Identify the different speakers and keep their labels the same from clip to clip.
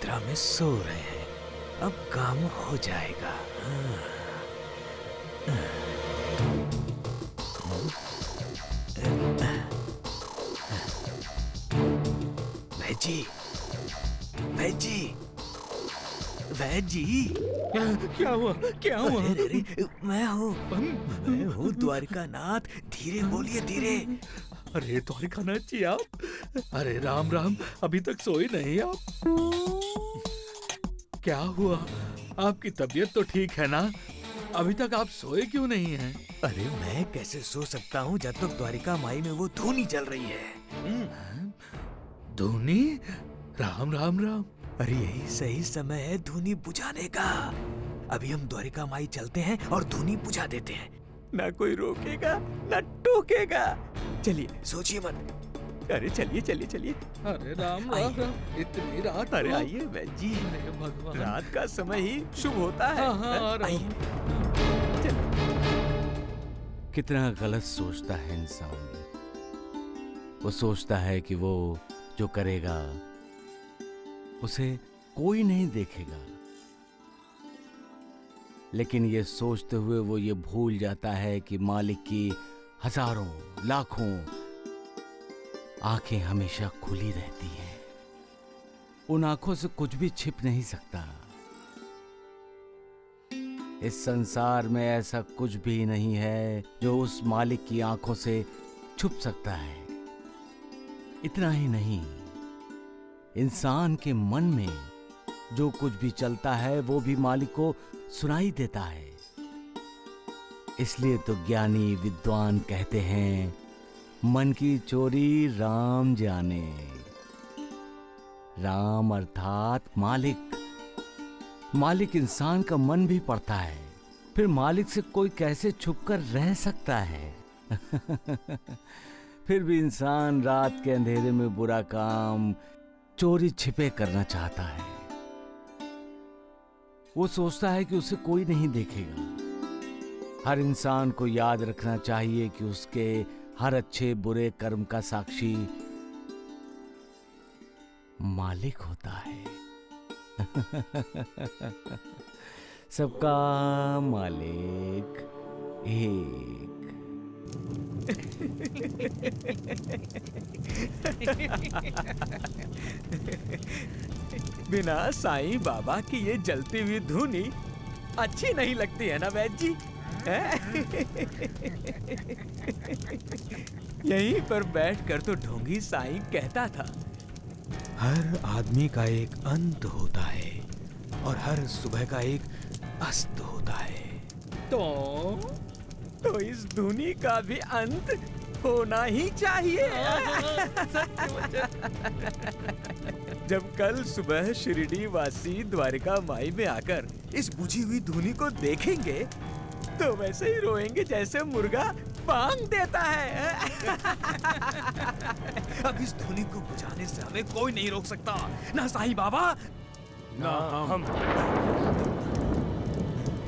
Speaker 1: निद्रा में सो रहे हैं। अब काम हो जाएगा। भैजी, भैजी, भैजी।
Speaker 2: क्या हुआ? क्या हुआ?
Speaker 1: अरे, मैं हूँ द्वारिकानाथ। धीरे बोलिए, धीरे।
Speaker 2: अरे द्वारिकानाथ जी आप? अरे राम राम, अभी तक सोए नहीं आप? क्या हुआ? आपकी तबीयत तो ठीक है ना? अभी तक आप सोए क्यों नहीं हैं?
Speaker 1: अरे मैं कैसे सो सकता हूँ जब तक द्वारिका माई में वो धूनी चल रही है।
Speaker 2: धूनी? राम राम राम।
Speaker 1: अरे यही सही समय है धूनी बुझाने का। अभी हम द्वारिका माई चलते हैं और धूनी बुझा देते हैं। ना कोई रोकेगा ना टोकेगा। चलिए, सोचिए मत। अरे चलिए चलिए चलिए।
Speaker 2: अरे राम राम राम, इतनी रात?
Speaker 1: अरे आइए बहन जी,
Speaker 2: भगवान,
Speaker 1: रात का समय ही शुभ होता है।
Speaker 2: हाँ,
Speaker 1: आइए। चलो।
Speaker 3: कितना गलत सोचता है इंसान। वो सोचता है कि वो जो करेगा उसे कोई नहीं देखेगा, लेकिन ये सोचते हुए वो ये भूल जाता है कि मालिक की हजारों लाखों आंखें हमेशा खुली रहती हैं। उन आंखों से कुछ भी छिप नहीं सकता। इस संसार में ऐसा कुछ भी नहीं है जो उस मालिक की आंखों से छुप सकता है। इतना ही नहीं, इंसान के मन में जो कुछ भी चलता है वो भी मालिक को सुनाई देता है। इसलिए तो ज्ञानी विद्वान कहते हैं, मन की चोरी राम जाने। राम अर्थात मालिक। मालिक इंसान का मन भी पढ़ता है, फिर मालिक से कोई कैसे छुपकर रह सकता है? फिर भी इंसान रात के अंधेरे में बुरा काम चोरी छिपे करना चाहता है। वो सोचता है कि उसे कोई नहीं देखेगा। हर इंसान को याद रखना चाहिए कि उसके हर अच्छे बुरे कर्म का साक्षी मालिक होता है। सबका मालिक एक।
Speaker 1: बिना साईं बाबा की ये जलती हुई धूनी अच्छी नहीं लगती है ना वैद्य जी? यहीं पर बैठकर तो ढोंगी साईं कहता था, हर आदमी का एक अंत होता है और हर सुबह का एक अस्त होता है। तो इस धुनी का भी अंत होना ही चाहिए। जब कल सुबह शिरडी वासी द्वारिका माई में आकर इस बुझी हुई धुनी को देखेंगे तो वैसे ही रोएंगे जैसे मुर्गा बांग देता है। अब इस धुनी को बुझाने से हमें कोई नहीं रोक सकता, ना साईं बाबा
Speaker 4: ना हम।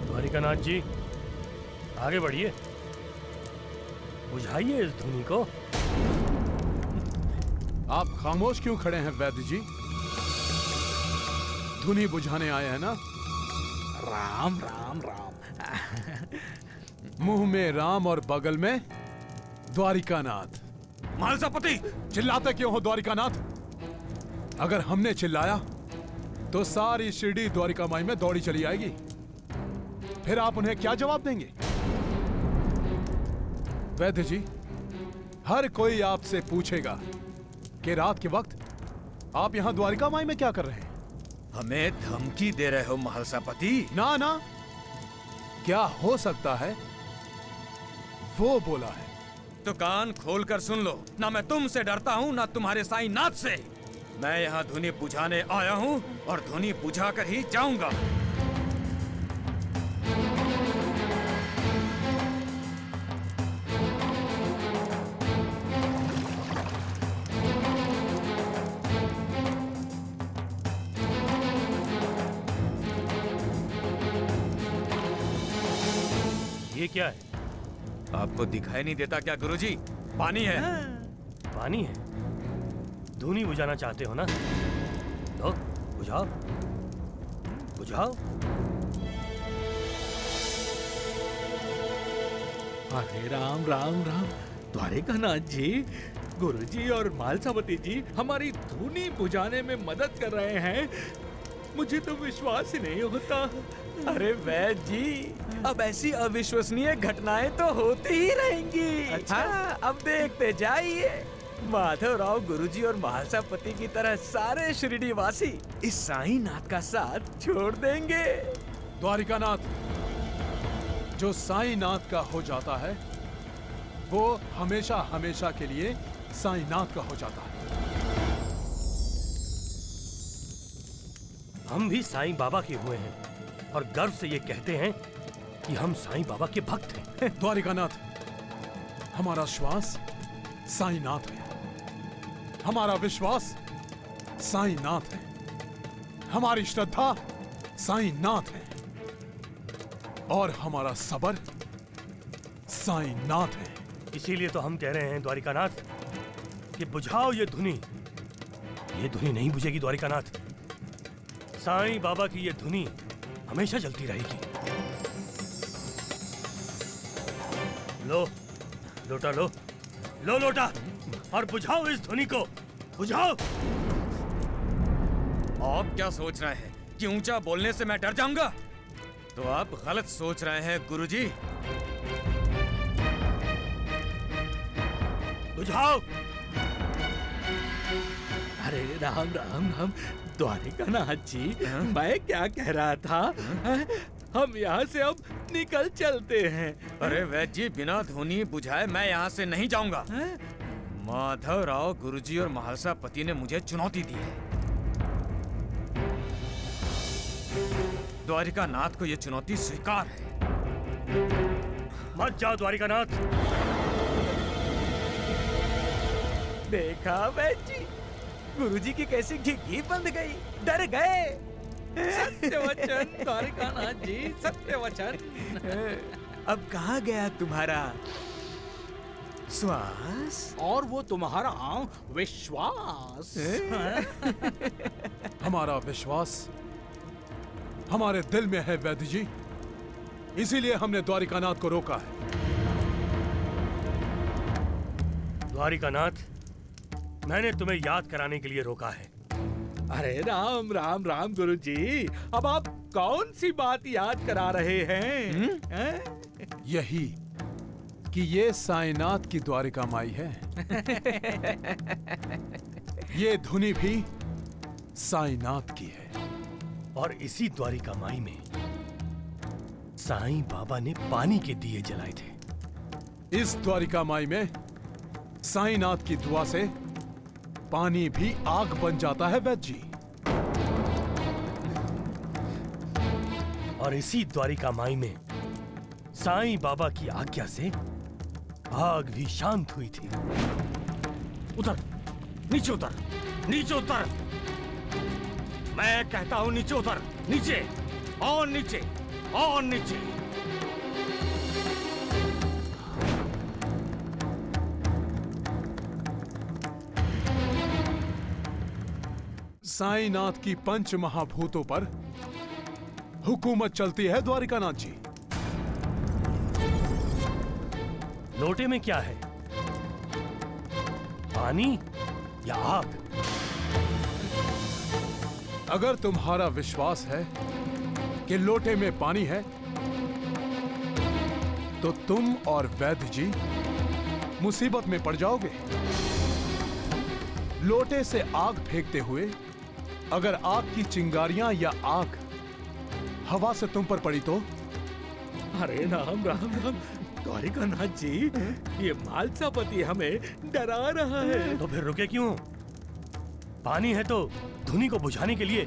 Speaker 4: द्वारिकानाथ जी आगे बढ़िए, बुझाइए इस धुनी को।
Speaker 5: आप खामोश क्यों खड़े हैं वैद्य जी? धुनी बुझाने आए हैं ना?
Speaker 1: राम राम राम।
Speaker 5: मुंह में राम और बगल में द्वारिकानाथ।
Speaker 1: महालसापति,
Speaker 5: चिल्लाते क्यों हो द्वारिकानाथ? अगर हमने चिल्लाया तो सारी शिरडी द्वारिका माई में दौड़ी चली आएगी। फिर आप उन्हें क्या जवाब देंगे? वैद्य जी, हर कोई आपसे पूछेगा कि रात के वक्त आप यहां द्वारिका माई में क्या कर रहे हैं?
Speaker 1: हमें धमकी दे रहे हो महालसापति?
Speaker 5: ना ना, क्या हो सकता है वो बोला है।
Speaker 1: तो कान खोलकर सुन लो, ना मैं तुमसे डरता हूँ ना तुम्हारे साईं नाथ से। मैं यहाँ धुनी बुझाने आया हूँ और धुनी बुझाकर ही जाऊंगा।
Speaker 4: ये क्या है?
Speaker 1: आपको दिखाई नहीं देता क्या गुरुजी? पानी है।
Speaker 4: पानी है? धुनी बुझाना चाहते हो ना? तो बुझाओ बुझाओ।
Speaker 2: अरे राम राम राम, द्वारिकानाथ जी, गुरुजी और मालसावती जी हमारी धुनी बुझाने में मदद कर रहे हैं। मुझे तो विश्वास ही नहीं होता।
Speaker 1: अरे वैद्य जी, अब ऐसी अविश्वसनीय घटनाएं तो होती ही रहेंगी।
Speaker 2: अच्छा?
Speaker 1: हाँ, अब देखते जाइए, माधवराव गुरुजी और महासापति की तरह सारे शिरडी वासी इस साईं नाथ का साथ छोड़ देंगे।
Speaker 5: द्वारिकानाथ, जो साईं नाथ का हो जाता है वो हमेशा हमेशा के लिए साईं नाथ का हो जाता है।
Speaker 4: हम भी साईं बाबा के हुए हैं और गर्व से ये कहते हैं कि हम साईं बाबा के भक्त हैं।
Speaker 5: द्वारिकानाथ, हमारा श्वास साईं नाथ है, हमारा विश्वास साईं नाथ है, हमारी श्रद्धा साईं नाथ है और हमारा सबर साईं नाथ है।
Speaker 4: इसीलिए तो हम कह रहे हैं द्वारिकानाथ कि बुझाओ ये धुनी। ये धुनी नहीं बुझेगी द्वारिकानाथ। साईं बाबा की ये धुनी हमेशा जलती रहेगी। लो लोटा, लो लो लोटा और बुझाओ इस धुनी को, बुझाओ।
Speaker 6: आप क्या सोच रहे हैं कि ऊंचा बोलने से मैं डर जाऊंगा? तो आप गलत सोच रहे हैं गुरुजी।
Speaker 4: बुझाओ।
Speaker 2: अरे राम राम राम, द्वारिकानाथ जी, मैं क्या कह रहा था, हम यहाँ से अब निकल चलते हैं।
Speaker 6: अरे वैद्य जी, बिना धुनी बुझाए मैं यहाँ से नहीं जाऊंगा। माधवराव गुरुजी और महालसापति ने मुझे चुनौती दी है। द्वारिकानाथ को यह चुनौती स्वीकार है।
Speaker 4: मत जाओ द्वारिकानाथ।
Speaker 1: देखा वैद्य जी, गुरुजी की कैसी घिघी बंद गई, डर गए।
Speaker 2: सत्य वचन द्वारिकानाथ जी, सत्य वचन।
Speaker 1: अब कहाँ गया तुम्हारा श्वास
Speaker 2: और वो तुम्हारा विश्वास।
Speaker 5: हमारा विश्वास हमारे दिल में है वैद्य जी, इसीलिए हमने द्वारिकानाथ को रोका है।
Speaker 4: द्वारिकानाथ, मैंने तुम्हें याद कराने के लिए रोका है।
Speaker 2: अरे राम राम राम गुरुजी, अब आप कौन सी बात याद करा रहे हैं? हैं?
Speaker 5: यही कि ये साईनाथ की द्वारिका माई है। ये धुनी भी साईनाथ की है।
Speaker 4: और इसी द्वारिका माई में साईं बाबा ने पानी के दिए जलाए थे।
Speaker 5: इस द्वारिका माई में साईनाथ की दुआ से पानी भी आग बन जाता है वैद्य जी।
Speaker 4: और इसी द्वारिका माई में साईं बाबा की आज्ञा से आग भी शांत हुई थी। उतर, नीचे उतर, नीचे उतर। मैं कहता हूं नीचे उतर, नीचे और नीचे और नीचे।
Speaker 5: साईनाथ की पंच महाभूतों पर हुकूमत चलती है द्वारिकानाथ जी।
Speaker 4: लोटे में क्या है, पानी या आग?
Speaker 5: अगर तुम्हारा विश्वास है कि लोटे में पानी है तो तुम और वैद्य जी मुसीबत में पड़ जाओगे। लोटे से आग फेंकते हुए अगर आग की चिंगारियां या आग हवा से तुम पर पड़ी तो?
Speaker 2: अरे राम राम राम, द्वारिकानाथ जी, ये मालसापति हमें डरा रहा है।
Speaker 4: तो फिर रुके क्यों? पानी है तो धुनी को बुझाने के लिए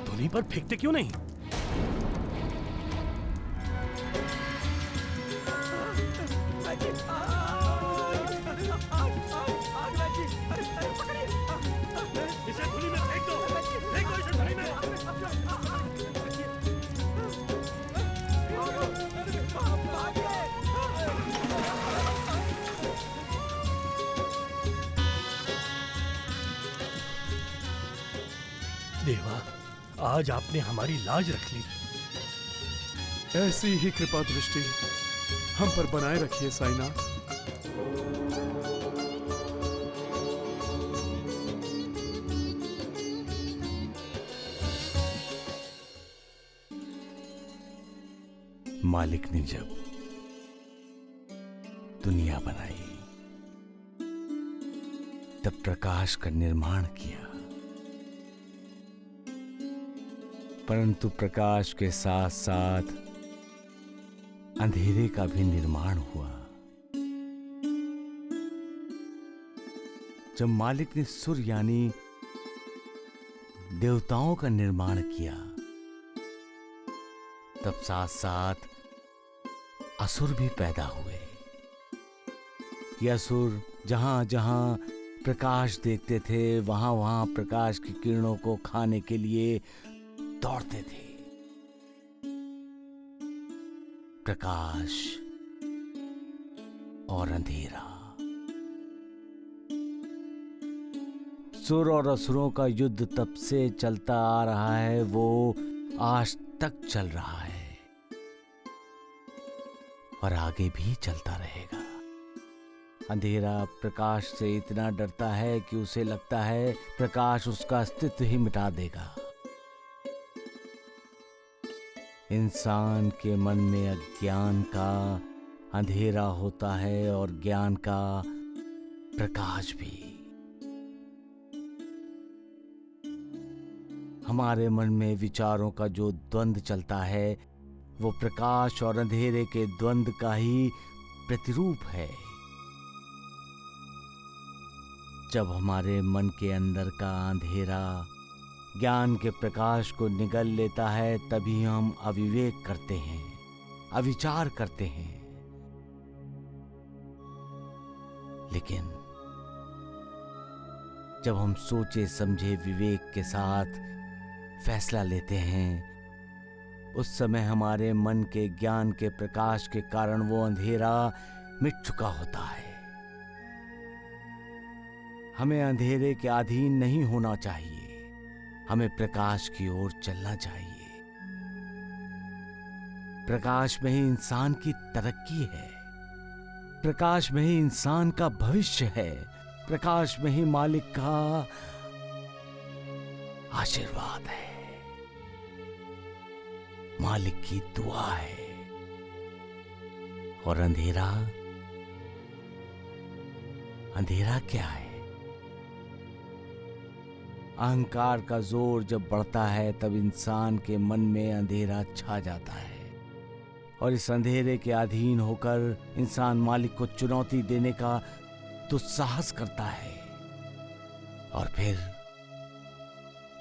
Speaker 4: धुनी पर फेंकते क्यों नहीं? इसे धुनी में फेंक दो, फेंको इसे धुनी में। आज आपने हमारी लाज रख ली।
Speaker 5: ऐसी ही कृपा दृष्टि हम पर बनाए रखिए साईनाथ।
Speaker 3: मालिक ने जब दुनिया बनाई तब प्रकाश का निर्माण किया, परंतु प्रकाश के साथ साथ अंधेरे का भी निर्माण हुआ। जब मालिक ने सुर यानी देवताओं का निर्माण किया तब साथ साथ असुर भी पैदा हुए। ये असुर जहां जहां प्रकाश देखते थे वहां वहां प्रकाश की किरणों को खाने के लिए दौड़ते थे। प्रकाश और अंधेरा, सुर और असुरों का युद्ध तब से चलता आ रहा है, वो आज तक चल रहा है और आगे भी चलता रहेगा। अंधेरा प्रकाश से इतना डरता है कि उसे लगता है प्रकाश उसका अस्तित्व ही मिटा देगा। इंसान के मन में अज्ञान का अंधेरा होता है और ज्ञान का प्रकाश भी। हमारे मन में विचारों का जो द्वंद्व चलता है वो प्रकाश और अंधेरे के द्वंद्व का ही प्रतिरूप है। जब हमारे मन के अंदर का अंधेरा ज्ञान के प्रकाश को निगल लेता है तभी हम अविवेक करते हैं, अविचार करते हैं। लेकिन जब हम सोचे समझे विवेक के साथ फैसला लेते हैं उस समय हमारे मन के ज्ञान के प्रकाश के कारण वो अंधेरा मिट चुका होता है। हमें अंधेरे के अधीन नहीं होना चाहिए, हमें प्रकाश की ओर चलना चाहिए। प्रकाश में ही इंसान की तरक्की है, प्रकाश में ही इंसान का भविष्य है, प्रकाश में ही मालिक का आशीर्वाद है, मालिक की दुआ है। और अंधेरा, अंधेरा क्या है? अहंकार का जोर जब बढ़ता है तब इंसान के मन में अंधेरा छा जाता है और इस अंधेरे के अधीन होकर इंसान मालिक को चुनौती देने का दुस्साहस करता है और फिर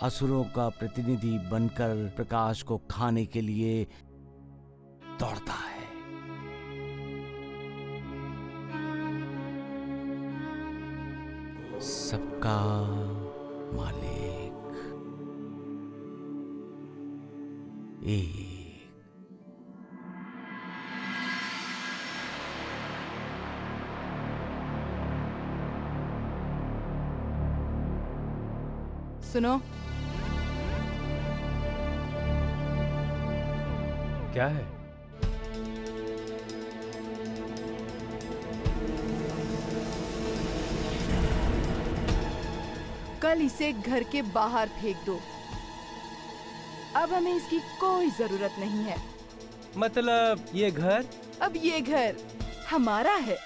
Speaker 3: असुरों का प्रतिनिधि बनकर प्रकाश को खाने के लिए दौड़ता है। सबका मालिक एक।
Speaker 7: सुनो,
Speaker 4: क्या है?
Speaker 7: कल इसे घर के बाहर फेंक दो। अब हमें इसकी कोई जरूरत नहीं है।
Speaker 8: मतलब ये घर?
Speaker 7: अब ये घर हमारा है।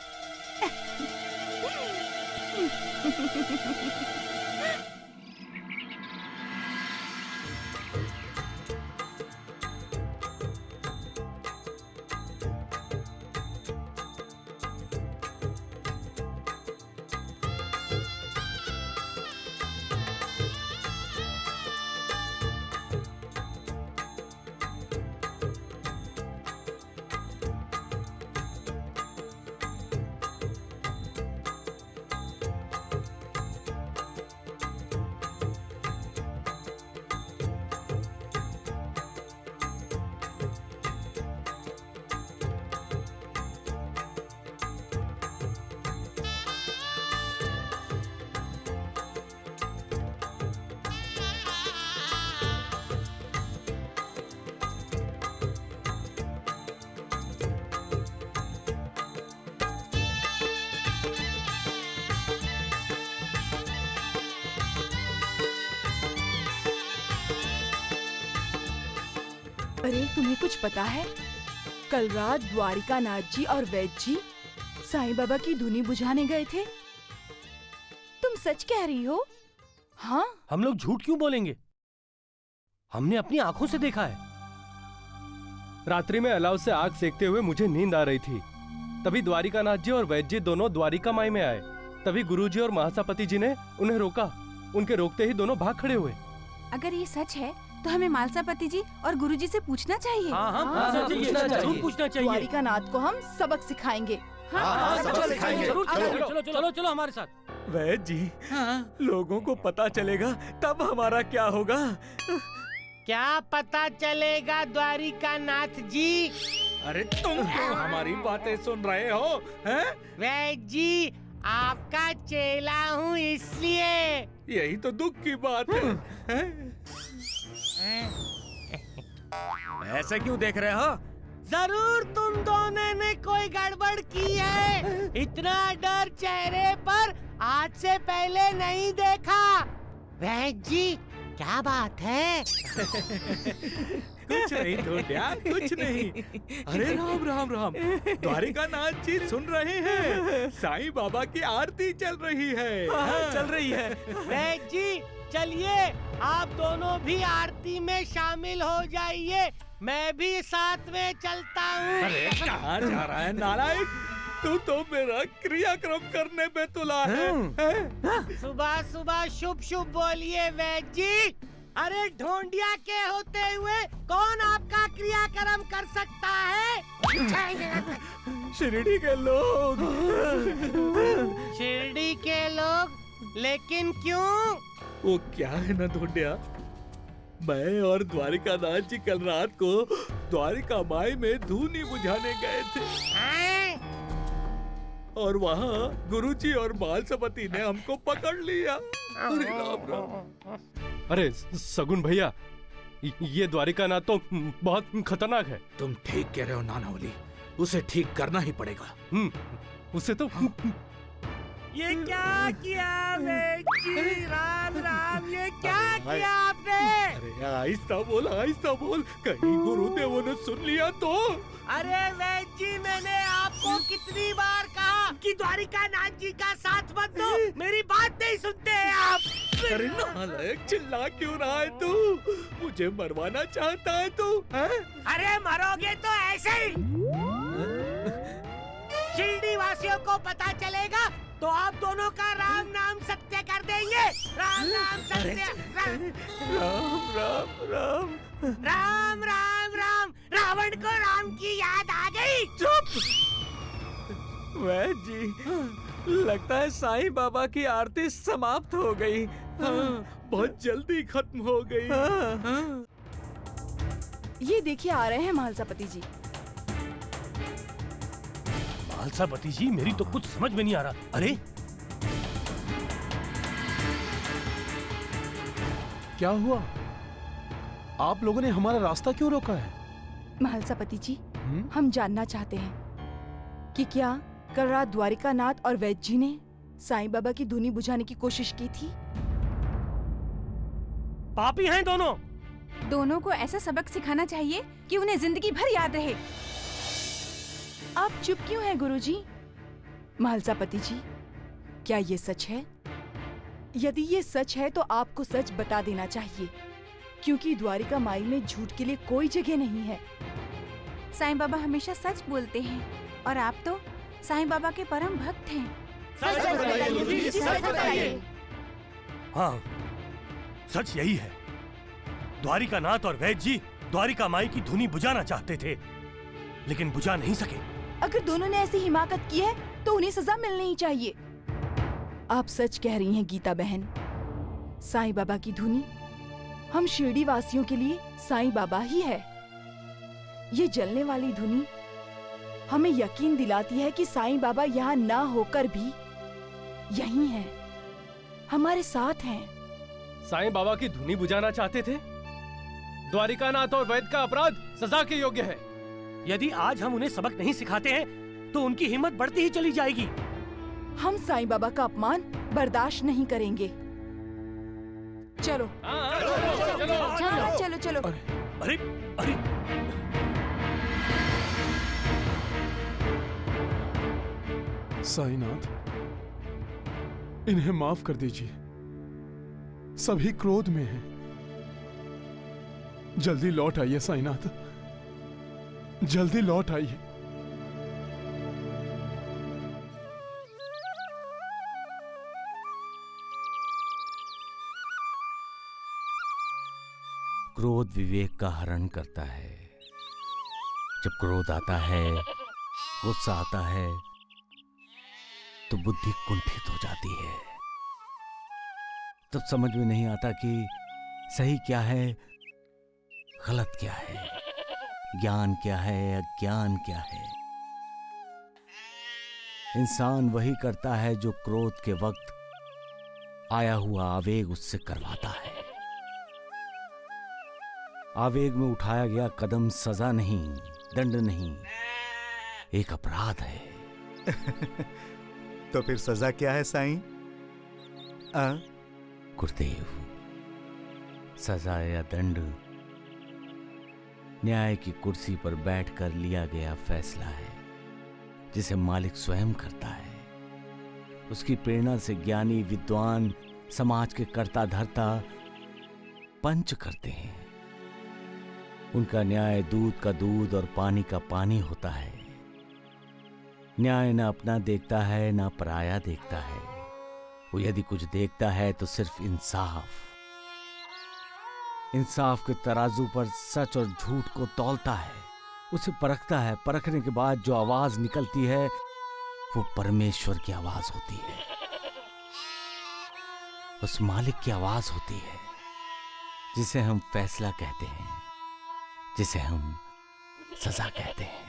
Speaker 7: अरे तुम्हें कुछ पता है? कल रात द्वारिका नाथ जी और वैद्य जी साईं बाबा की धुनी बुझाने गए थे। तुम सच कह रही हो? हाँ।
Speaker 4: हम लोग झूठ क्यों बोलेंगे? हमने अपनी आंखों से देखा है।
Speaker 8: रात्रि में अलाव से आग सेकते हुए मुझे नींद आ रही थी। तभी द्वारिकानाथ जी और वैद्य जी दोनों द्वारिका माई में आए। तभी गुरुजी और महासापति जी ने उन्हें रोका। उनके रोकते ही दोनों भाग खड़े हुए।
Speaker 9: अगर ये सच है तो हमें मालसापति जी और गुरुजी से पूछना चाहिए।
Speaker 4: जरूर पूछना चाहिए।
Speaker 7: द्वारिका नाथ को हम सबक सिखाएंगे।
Speaker 4: चलो चलो हमारे साथ।
Speaker 1: वैद्य जी, लोगों को पता चलेगा तब हमारा क्या होगा?
Speaker 10: क्या पता चलेगा द्वारिका नाथ जी?
Speaker 2: अरे तुम क्यों हमारी बातें सुन रहे हो? हैं?
Speaker 10: वैद्य जी, आपका चेला हूँ इसलिए।
Speaker 2: यही तो दुख की बात है, हैं?
Speaker 6: ऐसे क्यों देख रहे हो?
Speaker 10: जरूर तुम दोनों ने कोई गड़बड़ की है। इतना डर चेहरे पर आज से पहले नहीं देखा। वैद्य जी, क्या बात है?
Speaker 2: कुछ नहीं ढूंढया, कुछ नहीं। अरे राम राम राम, द्वारिका नाथ जी सुन रहे हैं? साईं बाबा की आरती चल रही है।
Speaker 1: चल रही है।
Speaker 10: वैद्य जी, चलिए आप दोनों भी आरती में शामिल हो जाइए। मैं भी साथ में चलता हूँ।
Speaker 2: अरे कहाँ जा रहा है नालायक? तू तो मेरा क्रियाक्रम करने पे तुला है।
Speaker 10: सुबह सुबह शुभ शुभ बोलिए वैद्य जी। अरे ढोंडिया के होते हुए कौन आपका क्रियाक्रम कर सकता है?
Speaker 1: शिरडी के लोग।
Speaker 10: शिरडी के लोग? लेकिन क्यों?
Speaker 2: वो क्या है ना ढूंढया, मैं और द्वारिका नाथ जी कल रात को द्वारिका माई में धूनी बुझाने गए थे और वहाँ गुरुजी और मालसापति ने हमको पकड़ लिया। अरे राम राम।
Speaker 8: अरे सगुन भैया, ये द्वारिकानाथ तो बहुत खतरनाक है।
Speaker 2: तुम ठीक कह रहे हो नानावली, उसे ठीक करना ही पड़ेगा।
Speaker 8: उसे तो
Speaker 10: ये क्या किया वैद्य जी? राम राम, ये क्या किया आपने?
Speaker 2: अरे आहिस्ता बोल, कहीं गुरुदेव ने सुन लिया तो।
Speaker 10: अरे वैद्य जी, मैंने आपको कितनी बार कहा कि द्वारिका नाथ जी का साथ मत दो। मेरी बात नहीं सुनते हैं आप।
Speaker 2: अरे नालायक, चिल्ला क्यों रहा है तू? मुझे मरवाना चाहता है तू?
Speaker 10: अरे मरोगे तो ऐसे ही। शिरडी वासियों को पता चलेगा तो आप दोनों का राम नाम सत्य कर देंगे। राम नाम सत्य।
Speaker 1: राम राम राम।
Speaker 10: राम राम राम। रावण को राम की याद आ गई।
Speaker 1: चुप। वैद्य जी, लगता है साईं बाबा की आरती समाप्त हो गई।
Speaker 2: बहुत जल्दी खत्म हो गई।
Speaker 7: ये देखिए आ रहे हैं मालसापति जी।
Speaker 4: मालसापति जी, मेरी तो कुछ समझ में नहीं आ रहा। अरे
Speaker 5: क्या हुआ? आप लोगों ने हमारा रास्ता क्यों रोका है?
Speaker 7: मालसापति जी, हम जानना चाहते हैं कि क्या कल रात द्वारिका नाथ और वैद्य जी ने साईं बाबा की धुनी बुझाने की कोशिश की थी?
Speaker 4: पापी हैं दोनों।
Speaker 9: दोनों को ऐसा सबक सिखाना चाहिए कि उन्हें जिंदगी भर याद रहे।
Speaker 7: आप चुप क्यों हैं गुरुजी? मालसापति जी, क्या ये सच है? यदि ये सच है तो आपको सच बता देना चाहिए, क्योंकि द्वारिका माई में झूठ के लिए कोई जगह नहीं है।
Speaker 9: साईं बाबा हमेशा सच बोलते हैं और आप तो साईं बाबा के परम भक्त हैं।
Speaker 7: सच बताइए।
Speaker 4: हाँ, सच यही है। द्वारिका नाथ और वैद्य जी द्वारिका माई की धुनी बुझाना चाहते थे, लेकिन बुझा नहीं सके।
Speaker 7: अगर दोनों ने ऐसी हिमाकत की है तो उन्हें सजा मिलनी ही चाहिए। आप सच कह रही हैं गीता बहन। साईं बाबा की धुनी हम शिरडी वासियों के लिए साईं बाबा ही है। ये जलने वाली धुनी हमें यकीन दिलाती है कि साईं बाबा यहाँ ना होकर भी यहीं हैं, हमारे साथ हैं।
Speaker 8: साईं बाबा की धुनी बुझाना चाहते थे? द्वारिकानाथ और वैद्य का अपराध सजा के योग्य है।
Speaker 4: यदि आज हम उन्हें सबक नहीं सिखाते हैं तो उनकी हिम्मत बढ़ती ही चली जाएगी।
Speaker 7: हम साईं बाबा का अपमान बर्दाश्त नहीं करेंगे। चलो
Speaker 9: चलो चलो चलो।
Speaker 4: अरे अरे
Speaker 5: साईनाथ, इन्हें माफ कर दीजिए। सभी क्रोध में हैं। जल्दी लौट आइए साईनाथ, जल्दी लौट आइए।
Speaker 3: क्रोध विवेक का हरण करता है। जब क्रोध आता है, गुस्सा आता है, तो बुद्धि कुंठित हो जाती है। तब समझ में नहीं आता कि सही क्या है, गलत क्या है, ज्ञान क्या है, अज्ञान क्या है। इंसान वही करता है जो क्रोध के वक्त आया हुआ आवेग उससे करवाता है। आवेग में उठाया गया कदम सजा नहीं, दंड नहीं, एक अपराध है।
Speaker 11: तो फिर सजा क्या है साईं?
Speaker 3: गुरुदेव, सजा या दंड न्याय की कुर्सी पर बैठकर लिया गया फैसला है, जिसे मालिक स्वयं करता है। उसकी प्रेरणा से ज्ञानी विद्वान समाज के कर्ता धर्ता पंच करते हैं। उनका न्याय दूध का दूध और पानी का पानी होता है। न्याय न अपना देखता है, न पराया देखता है। वो यदि कुछ देखता है तो सिर्फ इंसाफ। इंसाफ के तराजू पर सच और झूठ को तौलता है, उसे परखता है। परखने के बाद जो आवाज निकलती है वो परमेश्वर की आवाज होती है, उस मालिक की आवाज होती है, जिसे हम फैसला कहते हैं, जिसे हम सजा कहते हैं।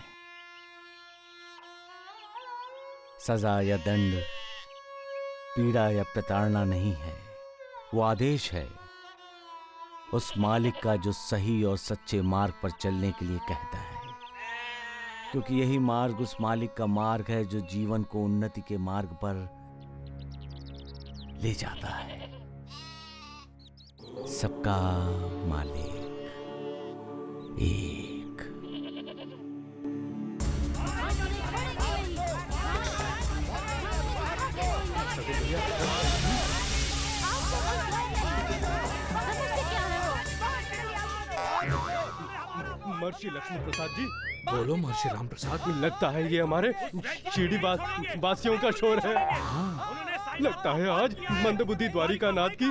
Speaker 3: सजा या दंड पीड़ा या प्रताड़ना नहीं है, वो आदेश है उस मालिक का जो सही और सच्चे मार्ग पर चलने के लिए कहता है। क्योंकि यही मार्ग उस मालिक का मार्ग है जो जीवन को उन्नति के मार्ग पर ले जाता है। सबका मालिक एक।
Speaker 8: महर्षि लक्ष्मी प्रसाद जी।
Speaker 2: बोलो महर्षि राम प्रसाद।
Speaker 8: लगता है ये हमारे शिरडी वासियों का शोर है। लगता है आज मंदबुद्धि द्वारिकानाथ की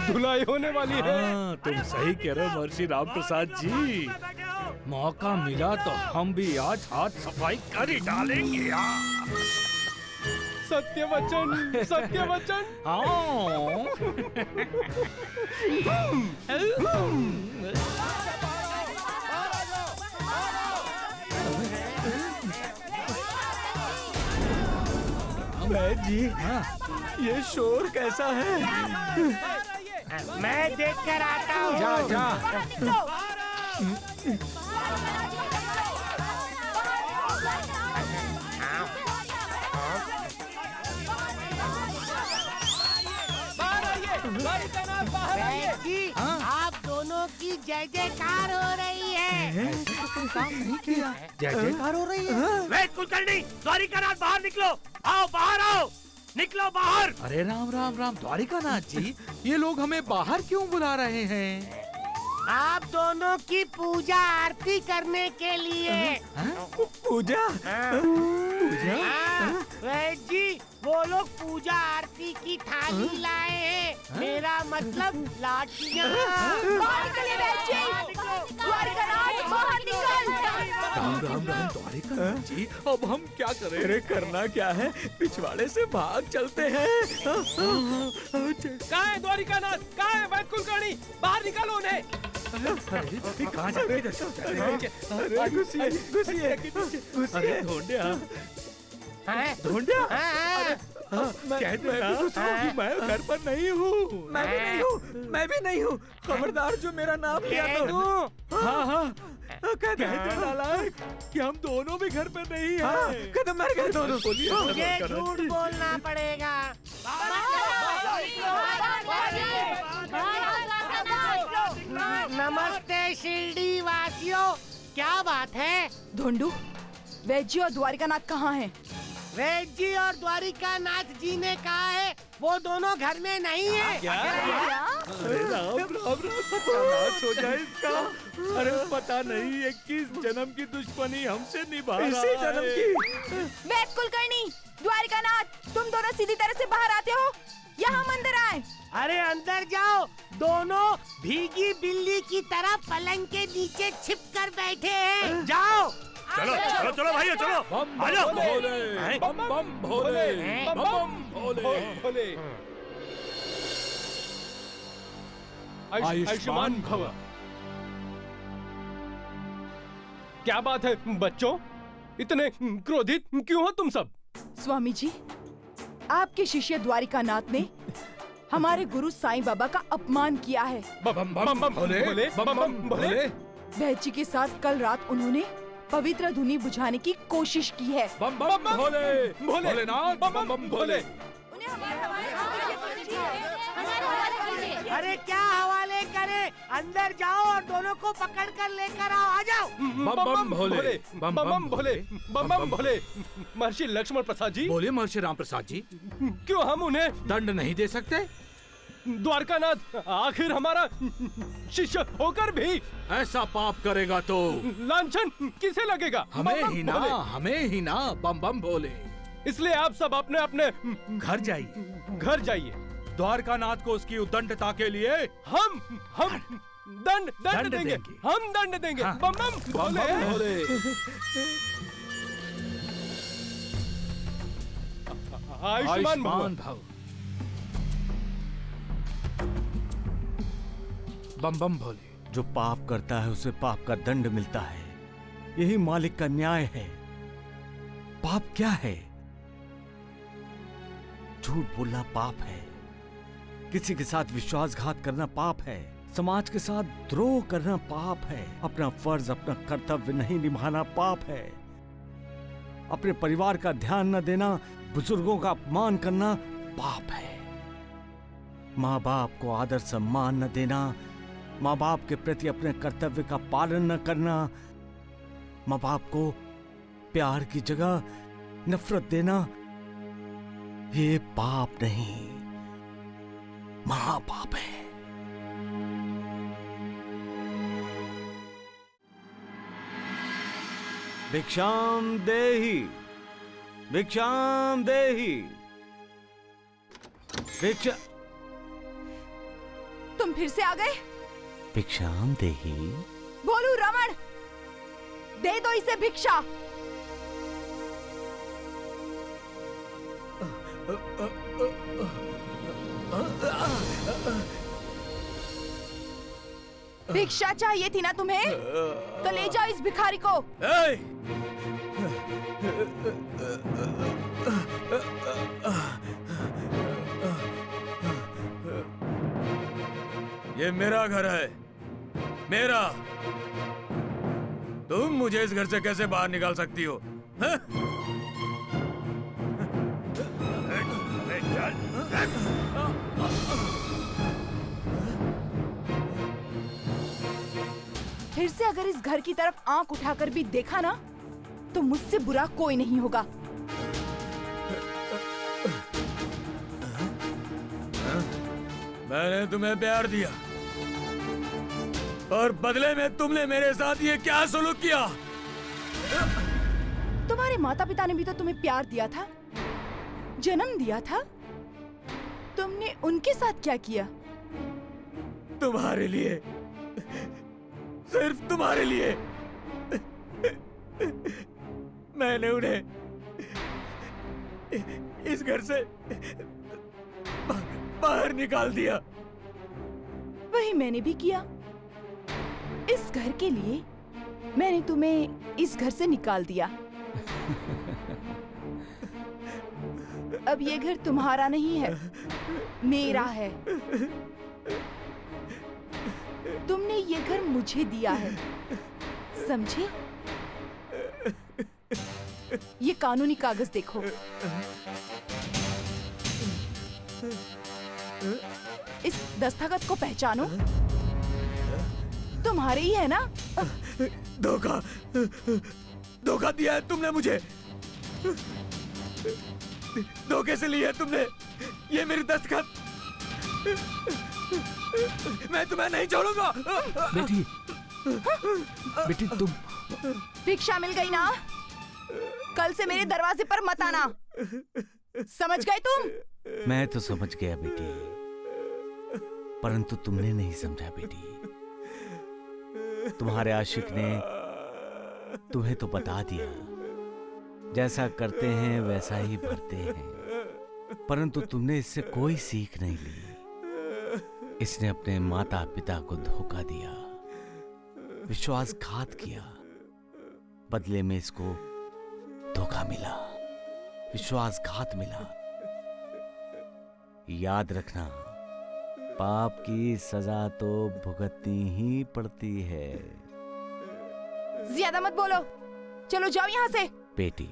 Speaker 8: धुलाई होने वाली है।
Speaker 2: तुम सही कह रहे हो महर्षि राम प्रसाद जी। मौका मिला तो हम भी आज हाथ सफाई कर ही डालेंगे यार।
Speaker 8: सत्य वचन, सत्य वचन।
Speaker 1: जी हाँ, ये शोर कैसा है?
Speaker 10: मैं देख कर आता हूँ।
Speaker 1: जा जा।
Speaker 10: जी, आप दोनों की जय जयकार हो रही है।
Speaker 1: जय जयकार हो रही है।
Speaker 4: वेद कुलकर्णी, द्वारिकानाथ बाहर निकलो। आओ बाहर आओ, निकलो बाहर।
Speaker 2: अरे राम राम राम द्वारिकानाथ जी, ये लोग हमें बाहर क्यों बुला रहे हैं?
Speaker 10: आप दोनों की पूजा आरती करने के लिए।
Speaker 1: पूजा? पूजा?
Speaker 10: वैद जी, वो लोग पूजा आरती की थाली लाए हैं। मेरा मतलब लाठियाँ।
Speaker 7: बाहर निकलिए वैद जी। द्वारिकानाथ बाहर निकल।
Speaker 2: राम राम राम द्वारिकानाथ जी, अब हम क्या करें?
Speaker 1: अरे करना क्या है, पिछवाड़े से भाग चलते हैं।
Speaker 8: कहाँ है द्वारिकानाथ? कहाँ है वैद कुलकर्णी? बाहर निकालो उन्हें।
Speaker 2: कहाँ जा रहे हैं?
Speaker 1: अरे घुसिए घुसिए घुसिए।
Speaker 2: ढूंढिया
Speaker 1: ढूंढिया।
Speaker 2: कहते हैं कि मैं घर पर नहीं हूँ।
Speaker 1: मैं भी नहीं हूँ, मैं भी नहीं हूँ। खबरदार जो मेरा नाम लिया तो।
Speaker 2: हाँ हाँ कहते नालायक कि हम दोनों भी घर पे नहीं हैं।
Speaker 1: कदम मर गए दोनों।
Speaker 10: मुझे झूठ बोलना पड़ेगा। नमस्ते शिरडी वासियों, क्या बात है?
Speaker 7: धोंडू, वैद जी और द्वारिकानाथ कहाँ हैं?
Speaker 10: वैद्य जी और द्वारिका नाथ जी ने कहा है वो दोनों घर में नहीं है।
Speaker 2: क्या? अरे राम राम राम, सत्यानाश हो जाए इसका। अरे पता नहीं ये किस जन्म की दुश्मनी हमसे निभा रहा है।
Speaker 1: इसी जन्म की।
Speaker 7: वैद्य कुलकर्णी, द्वारिका नाथ, तुम दोनों सीधी तरह से बाहर आते हो या हम अंदर आए?
Speaker 10: अरे अंदर जाओ, दोनों भीगी बिल्ली की तरह पलंग के नीचे छिप कर बैठे हैं। जाओ
Speaker 4: चलो चलो चलो भाइयों चलो,
Speaker 2: बम
Speaker 4: आ जाओ।
Speaker 2: भोले, बम बम भोले, बम बम भोले।
Speaker 8: भोले। आयुष्मान भव। क्या बात है बच्चों, इतने क्रोधित क्यों हो तुम सब?
Speaker 7: स्वामी जी, आपके शिष्य द्वारिका नाथ ने हमारे गुरु साईं बाबा का अपमान किया है।
Speaker 2: बम बम बम भोले, बम बम भोले।
Speaker 7: वैद्य जी के साथ कल रात उन्होंने पवित्र धुनी बुझाने की कोशिश की है।
Speaker 2: बम बम भोले, भोलेनाथ, बम बम भोले।
Speaker 10: अरे क्या हवाले करे, अंदर जाओ और दोनों को पकड़ कर लेकर आओ। आ जाओ।
Speaker 2: बम बम भोले,
Speaker 8: बम बम भोले, बम बम भोले। महर्षि लक्ष्मण प्रसाद जी,
Speaker 2: बोले महर्षि राम प्रसाद जी,
Speaker 8: क्यों हम उन्हें
Speaker 2: दंड नहीं दे सकते?
Speaker 8: द्वारकानाथ आखिर हमारा शिष्य होकर भी
Speaker 2: ऐसा पाप करेगा तो
Speaker 8: लांछन किसे लगेगा?
Speaker 2: हमें ही ना, हमें ही ना। बम बम भोले।
Speaker 8: इसलिए आप सब अपने अपने
Speaker 2: घर जाइए,
Speaker 8: घर जाइए।
Speaker 2: द्वारकानाथ को उसकी उद्दंडता के लिए
Speaker 8: हम दंड देंगे, हम दंड देंगे।
Speaker 2: हाँ।
Speaker 8: बम बम भोले। आयुष्मान भव।
Speaker 2: बम बम भोले।
Speaker 3: जो पाप करता है उसे पाप का दंड मिलता है, यही मालिक का न्याय है। पाप क्या है? झूठ बोलना पाप है, किसी के साथ विश्वासघात करना पाप है, समाज के साथ द्रोह करना पाप है, अपना फर्ज अपना कर्तव्य नहीं निभाना पाप है, अपने परिवार का ध्यान न देना, बुजुर्गों का अपमान करना पाप है, माँ बाप को आदर सम्मान न देना, माँ बाप के प्रति अपने कर्तव्य का पालन न करना, माँ बाप को प्यार की जगह नफरत देना, ये पाप नहीं महापाप है। भिक्षाम देहि, भिक्षाम देहि, भिक्षा।
Speaker 7: तुम फिर से आ गए?
Speaker 3: भिक्षाम देहि।
Speaker 7: बोलू रमण, दे दो इसे भिक्षा। भिक्षा चाहिए थी ना तुम्हें? तो ले जाओ इस भिखारी को।
Speaker 6: ये मेरा घर है, मेरा। तुम मुझे इस घर से कैसे बाहर निकाल सकती हो?
Speaker 7: फिर से अगर इस घर की तरफ आंख उठाकर भी देखा ना, तो मुझसे बुरा कोई नहीं होगा।
Speaker 6: मैंने तुम्हें प्यार दिया और बदले में तुमने मेरे साथ ये क्या सलूक किया?
Speaker 7: तुम्हारे माता पिता ने भी तो तुम्हें प्यार दिया था, जन्म दिया था। तुमने उनके साथ क्या किया?
Speaker 6: तुम्हारे लिए, सिर्फ तुम्हारे लिए मैंने उन्हें इस घर से बाहर निकाल दिया।
Speaker 7: वही मैंने भी किया। इस घर के लिए मैंने तुम्हें इस घर से निकाल दिया। अब ये घर तुम्हारा नहीं है, मेरा है। तुमने ये घर मुझे दिया है, समझे? ये कानूनी कागज देखो। इस दस्तखत को पहचानो, तुम्हारे ही है ना?
Speaker 6: धोखा, धोखा दिया है तुमने मुझे।
Speaker 1: धोखे से ली है तुमने। ये मेरी दस्तखत। मैं तुम्हें नहीं छोड़ूंगा।
Speaker 3: बेटी, बेटी तुम।
Speaker 7: भिक्षा मिल गई ना? कल से मेरे दरवाजे पर मत आना। समझ गए तुम?
Speaker 3: मैं तो समझ गया बेटी, परंतु तुमने नहीं समझा बेटी। तुम्हारे आशिक ने तुम्हें तो बता दिया, जैसा करते हैं वैसा ही भरते हैं, परंतु तुमने इससे कोई सीख नहीं ली। इसने अपने माता पिता को धोखा दिया, विश्वासघात किया, बदले में इसको धोखा मिला, विश्वासघात मिला। याद रखना, पाप की सजा तो भुगतनी ही पड़ती है।
Speaker 7: ज्यादा मत बोलो, चलो जाओ यहाँ से।
Speaker 3: बेटी,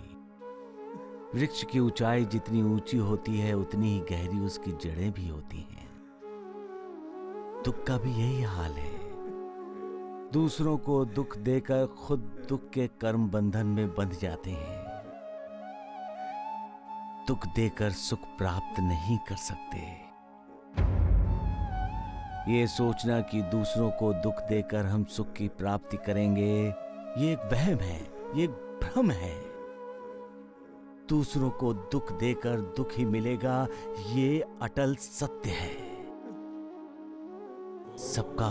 Speaker 3: वृक्ष की ऊंचाई जितनी ऊंची होती है उतनी ही गहरी उसकी जड़ें भी होती हैं। दुख का भी यही हाल है। दूसरों को दुख देकर खुद दुख के कर्म बंधन में बंध जाते हैं। दुख देकर सुख प्राप्त नहीं कर सकते। ये सोचना कि दूसरों को दुख देकर हम सुख की प्राप्ति करेंगे, ये एक वहम है, ये एक भ्रम है। दूसरों को दुख देकर दुख ही मिलेगा, ये अटल सत्य है। सबका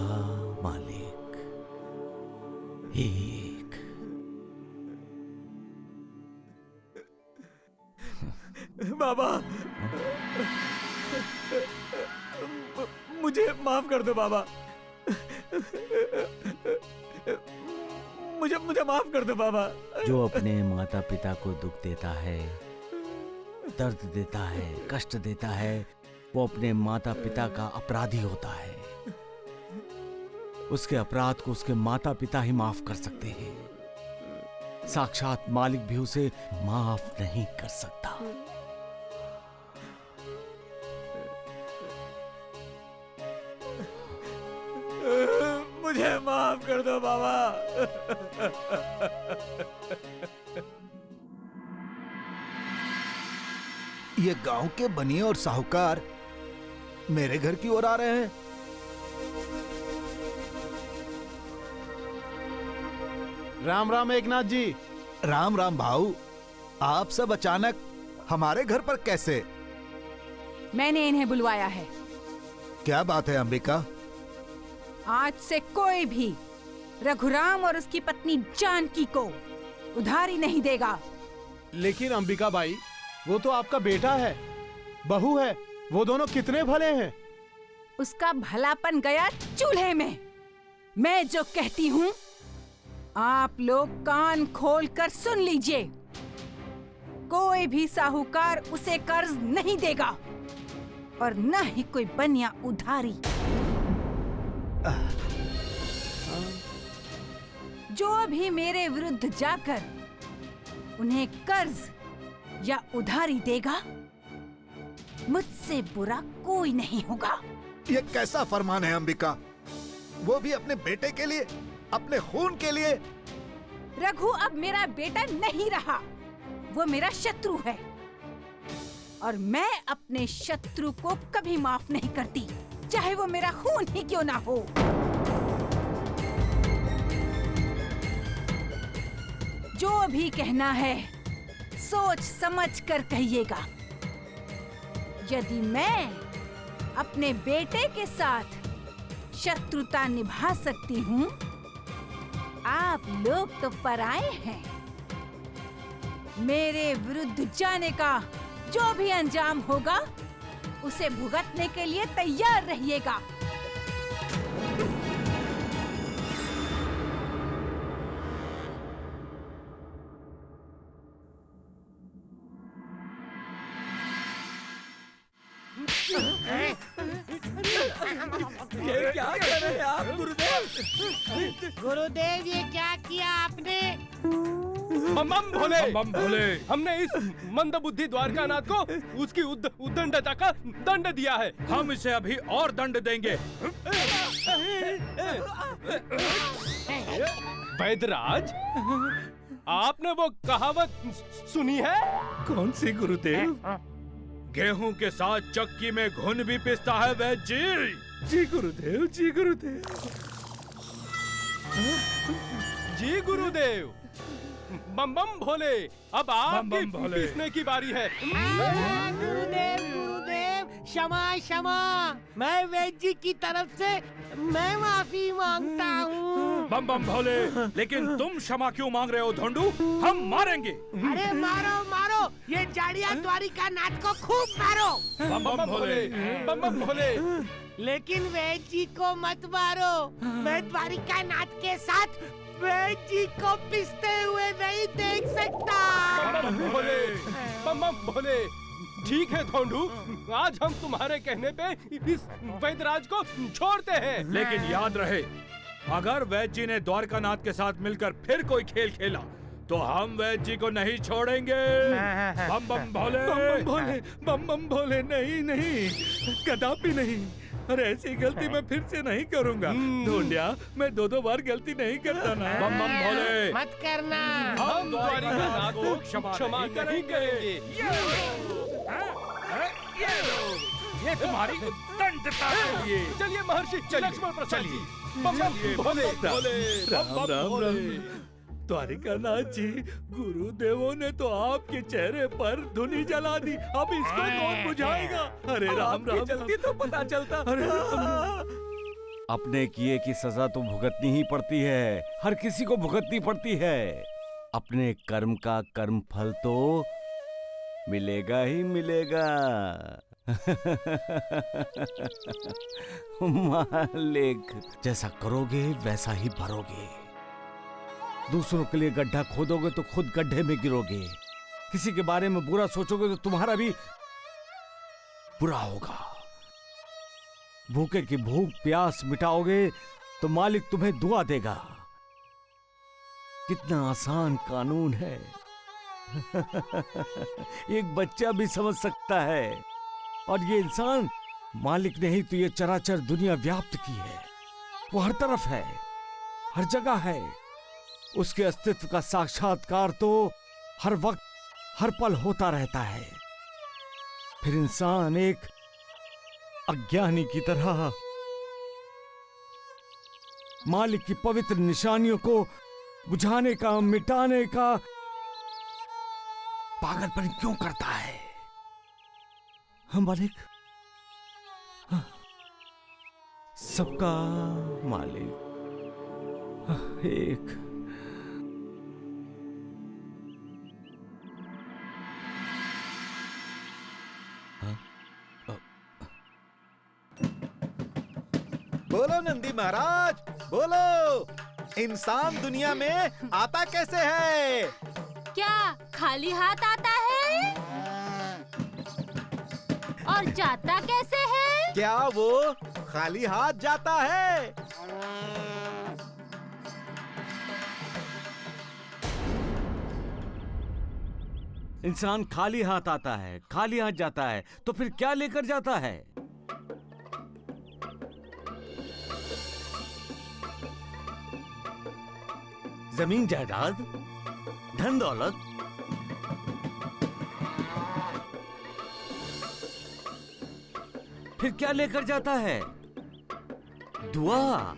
Speaker 3: मालिक एक।
Speaker 1: बाबा, मुझे माफ कर दो बाबा। मुझे माफ कर दो बाबा।
Speaker 3: जो अपने माता पिता को दुख देता है, दर्द देता है, कष्ट देता है, वो अपने माता पिता का अपराधी होता है। उसके अपराध को उसके माता पिता ही माफ कर सकते हैं। साक्षात मालिक भी उसे माफ नहीं कर सकता।
Speaker 1: मुझे माफ कर दो बाबा।
Speaker 11: ये गांव के बनिए और साहूकार मेरे घर की ओर आ रहे हैं।
Speaker 5: राम राम एकनाथ जी।
Speaker 11: राम राम भाऊ, आप सब अचानक हमारे घर पर कैसे?
Speaker 9: मैंने इन्हें बुलवाया है।
Speaker 11: क्या बात है अंबिका?
Speaker 9: आज से कोई भी रघुराम और उसकी पत्नी जानकी को उधारी नहीं देगा।
Speaker 5: लेकिन अंबिका बाई, वो तो आपका बेटा है, बहू है, वो दोनों कितने भले हैं।
Speaker 9: उसका भलापन गया चूल्हे में। मैं जो कहती हूँ आप लोग कान खोलकर सुन लीजिए। कोई भी साहूकार उसे कर्ज नहीं देगा और न ही कोई बनिया उधारी। जो भी मेरे विरुद्ध जाकर उन्हें कर्ज या उधारी देगा, मुझसे बुरा कोई नहीं होगा।
Speaker 11: ये कैसा फरमान है अंबिका? वो भी अपने बेटे के लिए, अपने खून के लिए।
Speaker 9: रघु अब मेरा बेटा नहीं रहा, वो मेरा शत्रु है और मैं अपने शत्रु को कभी माफ नहीं करती, चाहे वो मेरा खून ही क्यों ना हो। जो भी कहना है सोच समझ कर कहिएगा। यदि मैं अपने बेटे के साथ शत्रुता निभा सकती हूँ, आप लोग तो पराए हैं। मेरे विरुद्ध जाने का जो भी अंजाम होगा, उसे भुगतने के लिए तैयार रहिएगा।
Speaker 1: ये क्या कर रहे हैं आप गुरुदेव?
Speaker 10: गुरुदेव, ये क्या किया आपने?
Speaker 8: बम भोले,
Speaker 2: बम भोले।
Speaker 8: हमने इस मंदबुद्धि द्वारकानाथ को उसकी उद्दंडता का दंड दिया है।
Speaker 2: हम इसे अभी और दंड देंगे।
Speaker 8: वैद्यराज, आपने वो कहावत सुनी है?
Speaker 2: कौन सी गुरुदेव? गेहूं के साथ चक्की में घुन भी पिसता है वैद्य जी। जी गुरुदेव, जी गुरुदेव।
Speaker 8: जी गुरुदेव। बम बम भोले, अब आपकी पिसने की बारी है।
Speaker 10: गुरुदेव गुरुदेव, क्षमा क्षमा, मैं वैद्य जी की तरफ से मैं माफी मांगता हूँ।
Speaker 2: बम बम भोले, लेकिन तुम क्षमा क्यों मांग रहे हो धोंडू? हम मारेंगे।
Speaker 10: अरे मारो मारो, ये जाड़िया द्वारिका नाथ को खूब मारो।
Speaker 2: बम बम भोले,
Speaker 8: बम बम भोले।
Speaker 10: लेकिन वैद्य जी को मत मारो। मैं द्वारिका नाथ के साथ वैद्य जी को पिसते हुए नहीं देख सकता।
Speaker 8: बम बम भोले, बम बम भोले। ठीक है धोंडू, आज हम तुम्हारे कहने पे इस वैद्यराज को छोड़ते हैं।
Speaker 2: लेकिन याद रहे, अगर वैद्य जी ने द्वारकानाथ के साथ मिलकर फिर कोई खेल खेला तो हम वैद्य जी को नहीं छोड़ेंगे। बम बम भोले,
Speaker 8: बम बम भोले,
Speaker 2: बम बम भोले। नहीं नहीं, कदापि नहीं। अरे ऐसी गलती मैं फिर से नहीं करूंगा। ढूंढिया, मैं दो बार गलती नहीं करता ना। बम बम भोले,
Speaker 10: मत करना।
Speaker 8: हम द्वारिकानाथ को क्षमा नहीं करेंगे।
Speaker 2: ये तुम्हारी दंडता के लिए।
Speaker 8: चलिए महर्षि लक्ष्मण प्रसाद जी। बम बम भोले,
Speaker 2: राम राम राम। द्वारिकानाथ जी, गुरुदेवों ने तो आपके चेहरे पर धुनी जला दी, अब इसको कौन बुझाएगा? अरे राम राम, जल्दी तो पता चलता। अरे
Speaker 3: अपने किए की सजा तो भुगतनी ही पड़ती है, हर किसी को भुगतनी पड़ती है। अपने कर्म का कर्म फल तो मिलेगा ही मिलेगा। मालिक, जैसा करोगे वैसा ही भरोगे। दूसरों के लिए गड्ढा खोदोगे तो खुद गड्ढे में गिरोगे। किसी के बारे में बुरा सोचोगे तो तुम्हारा भी बुरा होगा। भूखे की भूख प्यास मिटाओगे तो मालिक तुम्हें दुआ देगा। कितना आसान कानून है। एक बच्चा भी समझ सकता है। और ये इंसान, मालिक ने ही तो ये चराचर दुनिया व्याप्त की है। वो हर तरफ है, हर जगह है। उसके अस्तित्व का साक्षात्कार तो हर वक्त हर पल होता रहता है। फिर इंसान एक अज्ञानी की तरह मालिक की पवित्र निशानियों को बुझाने का, मिटाने का पागलपन क्यों करता है? हम मालिक, सबका मालिक एक।
Speaker 11: बोलो नंदी महाराज, बोलो। इंसान दुनिया में आता कैसे है?
Speaker 12: क्या खाली हाथ आता है? और जाता कैसे है?
Speaker 11: क्या वो खाली हाथ जाता है?
Speaker 3: इंसान खाली हाथ आता है, खाली हाथ जाता है, तो फिर क्या लेकर जाता है? जमीन जायदाद, धन दौलत, फिर क्या लेकर जाता है? दुआ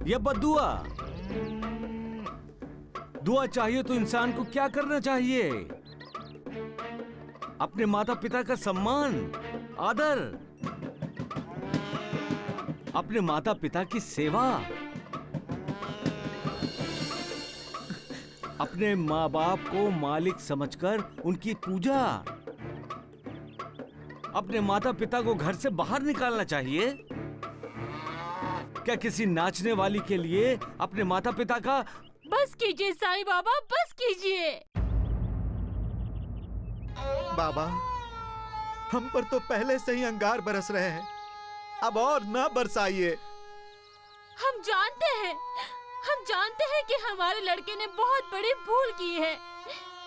Speaker 3: या बद्दुआ? दुआ चाहिए तो इंसान को क्या करना चाहिए? अपने माता पिता का सम्मान, आदर, अपने माता पिता की सेवा, अपने माँ बाप को मालिक समझकर उनकी पूजा, अपने माता पिता को घर से बाहर निकालना चाहिए। क्या किसी नाचने वाली के लिए अपने माता पिता का?
Speaker 12: बस कीजिए साईं बाबा, बस कीजिए।
Speaker 11: बाबा, हम पर तो पहले से ही अंगार बरस रहे हैं, अब और न बरसाइए।
Speaker 12: हम जानते हैं कि हमारे लड़के ने बहुत बड़ी भूल की है,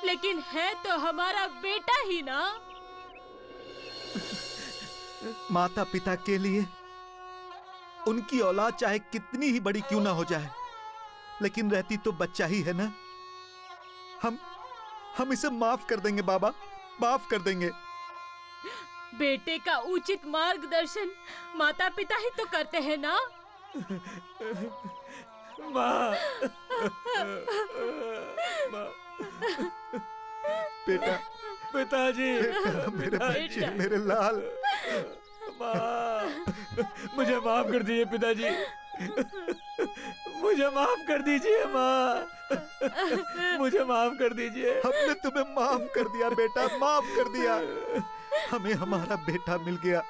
Speaker 12: लेकिन है तो हमारा बेटा ही ना।
Speaker 11: माता पिता के लिए उनकी औलाद चाहे कितनी ही बड़ी क्यों ना हो जाए, लेकिन रहती तो बच्चा ही है ना। हम इसे माफ कर देंगे बाबा, माफ कर देंगे।
Speaker 12: बेटे का उचित मार्गदर्शन माता पिता ही तो करते हैं ना।
Speaker 1: माँ,
Speaker 11: बेटा,
Speaker 1: पिताजी,
Speaker 11: बेटा, मेरे बच्चे, मेरे लाल।
Speaker 1: माँ, मुझे माफ कर दीजिए पिताजी, मुझे माफ कर दीजिए माँ, मुझे माफ कर दीजिए।
Speaker 11: हमने तुम्हें माफ कर दिया बेटा, माफ कर दिया। हमें हमारा बेटा मिल गया,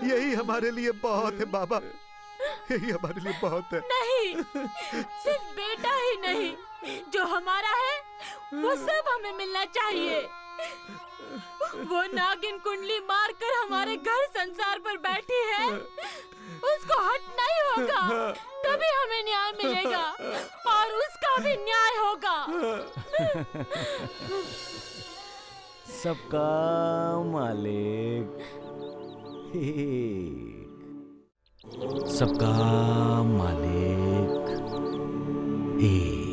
Speaker 11: यही हमारे लिए बहुत है बाबा, यही हमारे लिए बहुत है।
Speaker 12: नहीं, सिर्फ बेटा ही नहीं, जो हमारा है वो सब हमें मिलना चाहिए। वो नागिन कुंडली मारकर हमारे घर संसार पर बैठी है, उसको हटना ही होगा, तभी हमें न्याय मिलेगा और उसका भी न्याय होगा।
Speaker 3: सबका मालिक एक, सबका मालिक एक।